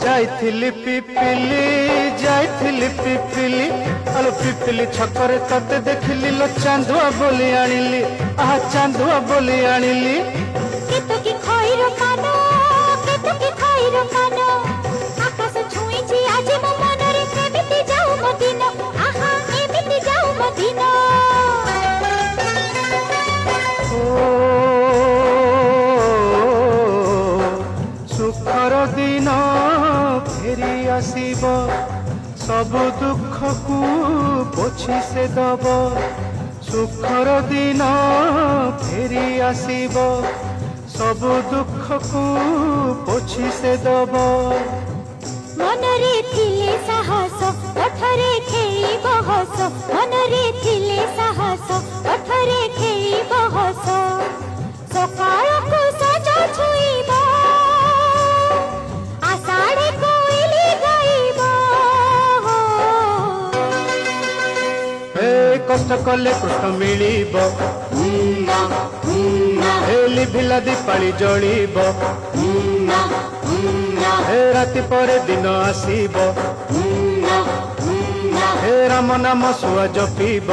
जाइथिली पिपिली जाइथिली पिपिली आलो पिपिली छकरे तते देखिली लो चांदुआ बोली आनिली आहा चांदुआ बोली आनिली केतकी खइरो कानो केतकी खइरो कानो आकाश छुईची आज मो मनरे केमिति जाऊ मदिना आहा एमिति जाऊ मदिना सुखर दिन फेरी आसीब सब दुख को पोछि से दब सुखर दिन फेरी आसीब सब दुख को पोछि से दब मनरे थिले साहस ओठरे खेली बहस मनरे थिले साहस ओठरे खेली बहस सकाळ को सजा छुईबा आषाढ़े कोइली गाइबा हे कष्ट कले कृष्ण मिलिब हे लिभिला दीपाली जलिब हे राति परे दिन आसीब हे राम नाम सुआ जपिब